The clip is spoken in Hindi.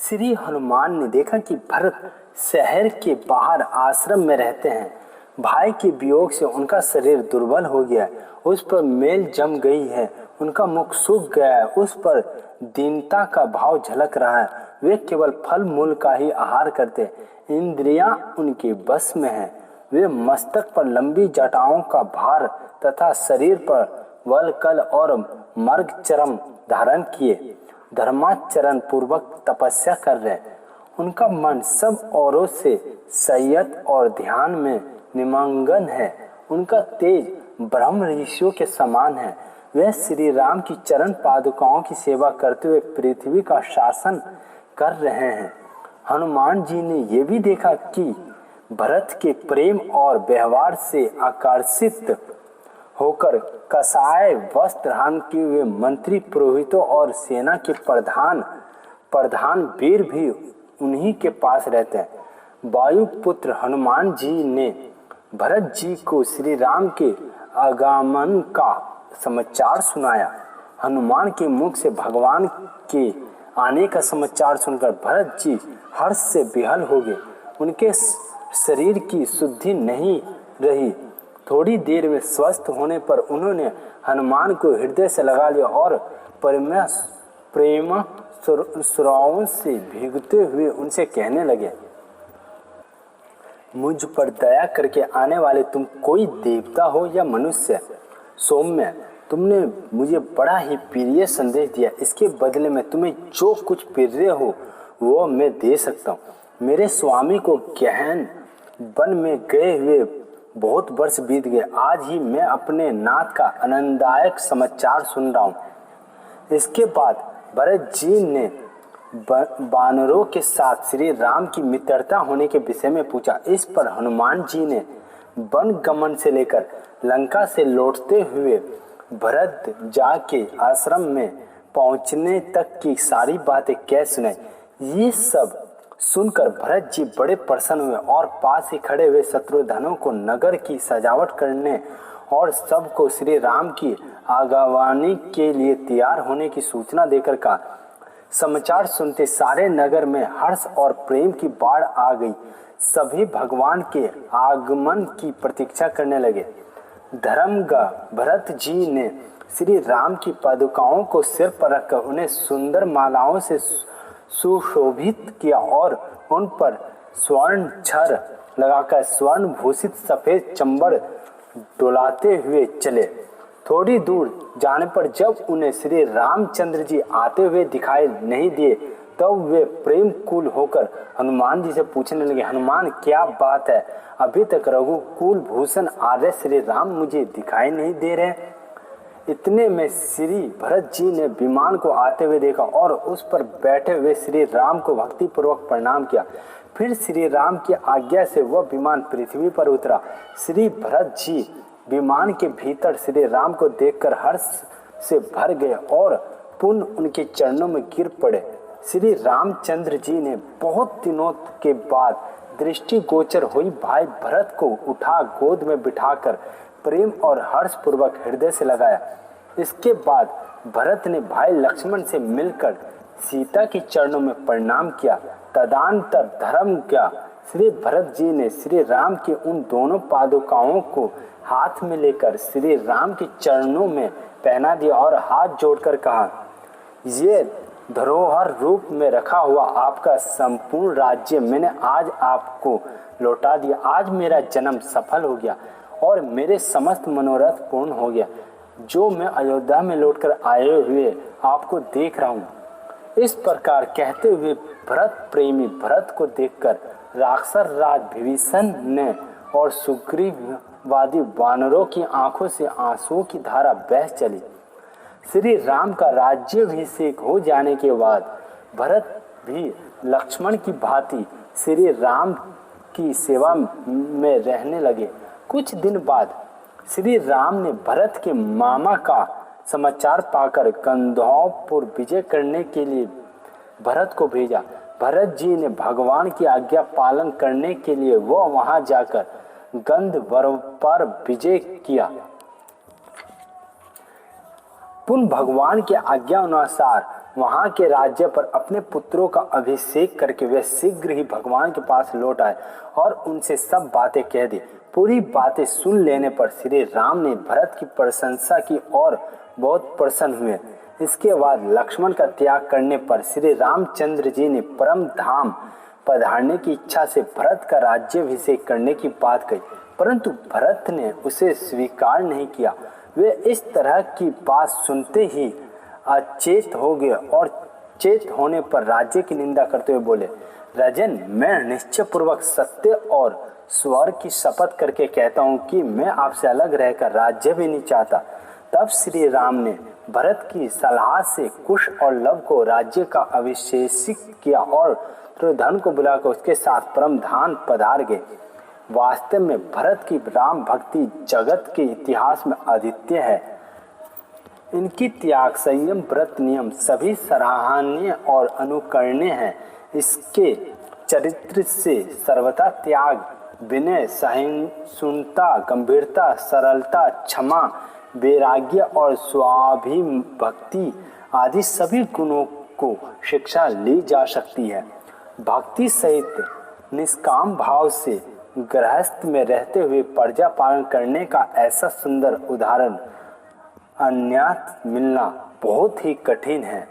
श्री हनुमान ने देखा कि भरत शहर के बाहर आश्रम में रहते हैं। भाई के वियोग से उनका शरीर दुर्बल हो गया, उस पर मेल जम गई है, उनका मुख सूख गया है, उस पर दीनता का भाव झलक रहा है। वे केवल फल मूल का ही आहार करते, इंद्रियां उनके बस में है। वे मस्तक पर लंबी जटाओं का भार तथा शरीर पर वलकल और मर्ग चरम धारण किए धर्माचरण पूर्वक तपस्या कर रहे। उनका मन सब औरों से संयत और ध्यान में निमग्न है। उनका तेज ब्रह्म ऋषियों के समान है। वे श्री राम की चरण पादुकाओं की सेवा करते हुए पृथ्वी का शासन कर रहे हैं। हनुमान जी ने यह भी देखा कि भरत के प्रेम और व्यवहार से आकर्षित होकर कसाय वस्त्र धारण किए हुए मंत्री, पुरोहितों और सेना के प्रधान वीर भी उन्हीं के पास रहते हैं। वायुपुत्र हनुमान जी ने भरत जी को श्री राम के आगमन का समाचार सुनाया। हनुमान के मुख से भगवान के आने का समाचार सुनकर भरत जी हर्ष से विहल हो गए। उनके शरीर की शुद्धि नहीं रही। थोड़ी देर में स्वस्थ होने पर उन्होंने हनुमान को हृदय से लगा लिया और प्रेम सुराओं से भीगते हुए उनसे कहने लगे, मुझ पर दया करके आने वाले तुम कोई देवता हो या मनुष्य? सौम्य, तुमने मुझे बड़ा ही प्रिय संदेश दिया। इसके बदले में तुम्हें जो कुछ प्रिय हो वो मैं दे सकता हूँ। मेरे स्वामी को गहन वन में गए हुए बहुत वर्ष बीत गए। आज ही मैं अपने नाथ का आनंददायक समाचार सुन रहा हूँ। इसके बाद भरत जी ने वानरों के साथ श्री राम की मित्रता होने के विषय में पूछा। इस पर हनुमान जी ने वन गमन से लेकर लंका से लौटते हुए भरत जा के आश्रम में पहुंचने तक की सारी बातें कह सुनाई। ये सब सुनकर भरत जी बड़े प्रसन्न हुए और पास ही खड़े हुए शत्रुघ्नों को नगर की सजावट करने और सबको श्री राम की आगवानी के लिए तैयार होने की सूचना देकर कहा। समाचार सुनते सारे नगर में हर्ष और प्रेम की बाढ़ आ गई। सभी भगवान के आगमन की प्रतीक्षा करने लगे। धर्मगा भरत जी ने श्री राम की पादुकाओं को सिर पर रखकर उन्हें सुंदर मालाओं से सुशोभित किया और उन पर स्वर्ण छर लगाकर स्वर्ण भूषित सफेद चंबड़ डोलाते हुए चले। थोड़ी दूर जाने पर जब उन्हें श्री रामचंद्र जी आते हुए दिखाई नहीं दिए तब वे प्रेम कुल होकर हनुमान जी से पूछने लगे, हनुमान क्या बात है? अभी तक रघुकुल भूषण आर्य श्री राम मुझे दिखाई नहीं दे रहे। इतने में श्री भरत जी ने विमान को आते हुए देखा और उस पर बैठे हुए श्री राम को भक्ति पूर्वक प्रणाम किया। फिर श्री राम की आज्ञा से वह विमान पृथ्वी पर उतरा। श्री भरत जी विमान के भीतर श्री राम को देखकर हर्ष से भर गए और पुनः उनके चरणों में गिर पड़े। श्री रामचंद्र जी ने बहुत दिनों के बाद दृष्टिगोचर हुई भाई भरत को उठा गोद में बिठाकर प्रेम और हर्ष पूर्वक हृदय से लगाया। इसके बाद भरत ने भाई लक्ष्मण से मिलकर सीता के चरणों में प्रणाम किया। तदनंतर धर्म क्या श्री भरत जी ने श्री राम के उन दोनों पादुकाओं को हाथ में लेकर श्री राम के चरणों में पहना दिया और हाथ जोड़कर कहा, ये धरोहर रूप में रखा हुआ आपका संपूर्ण राज्य मैंने आज आपको लौटा दिया। आज मेरा जन्म सफल हो गया और मेरे समस्त मनोरथ पूर्ण हो गया। जो मैं अयोध्या में लौटकर आए हुए आपको देख रहा हूँ। इस प्रकार कहते हुए भरत प्रेमी भरत को देखकर राक्षस राज विभीषण ने और सुग्रीववादी वानरों की आंखों से आंसुओं की धारा बह चली। श्री राम का राज्याभिषेक हो जाने के बाद भरत भी लक्ष्मण की भांति श्री राम की सेवा में रहने लगे। कुछ दिन बाद श्री राम ने भरत के मामा का समाचार पाकर गंधौपुर विजय करने के लिए भरत को भेजा। भरत जी ने भगवान की आज्ञा पालन करने के लिए वह वहां जाकर गंधर्व पर विजय किया। पुनः भगवान के आज्ञा अनुसार वहां के राज्य पर अपने पुत्रों का अभिषेक करके वे शीघ्र ही भगवान के पास लौट आए और उनसे सब बातें कह दी। पूरी बातें सुन लेने पर श्री राम ने भरत की प्रशंसा की और बहुत प्रसन्न हुए। इसके बाद लक्ष्मण का त्याग करने पर श्री रामचंद्र जी ने परम धाम पधारने की इच्छा से भरत का राज्याभिषेक करने की बात कही, परंतु भरत ने उसे स्वीकार नहीं किया। वे इस तरह की बात सुनते ही अचेत हो गए और चेत होने पर राज्य की निंदा करते हुए बोले, राजन, मैं निश्चय पूर्वक सत्य और स्वर्ग की शपथ करके कहता हूँ कि मैं आपसे अलग रहकर राज्य भी नहीं चाहता। तब श्री राम ने भरत की सलाह से कुश और लव को राज्य का अभिषेक किया और धन को बुलाकर उसके साथ परम धाम पधार गए। वास्तव में भरत की राम भक्ति जगत के इतिहास में अद्वितीय है। इनकी त्याग, संयम, व्रत, नियम सभी सराहनीय और अनुकरणीय हैं। इसके चरित्र से सर्वथा त्याग, विनय, सहिष्णुता, गंभीरता, सरलता, क्षमा, वैराग्य और स्वाभिभक्ति आदि सभी गुणों को शिक्षा ली जा सकती है। भक्ति सहित निष्काम भाव से गृहस्थ में रहते हुए प्रजा पालन करने का ऐसा सुंदर उदाहरण अन्यत्र मिलना बहुत ही कठिन है।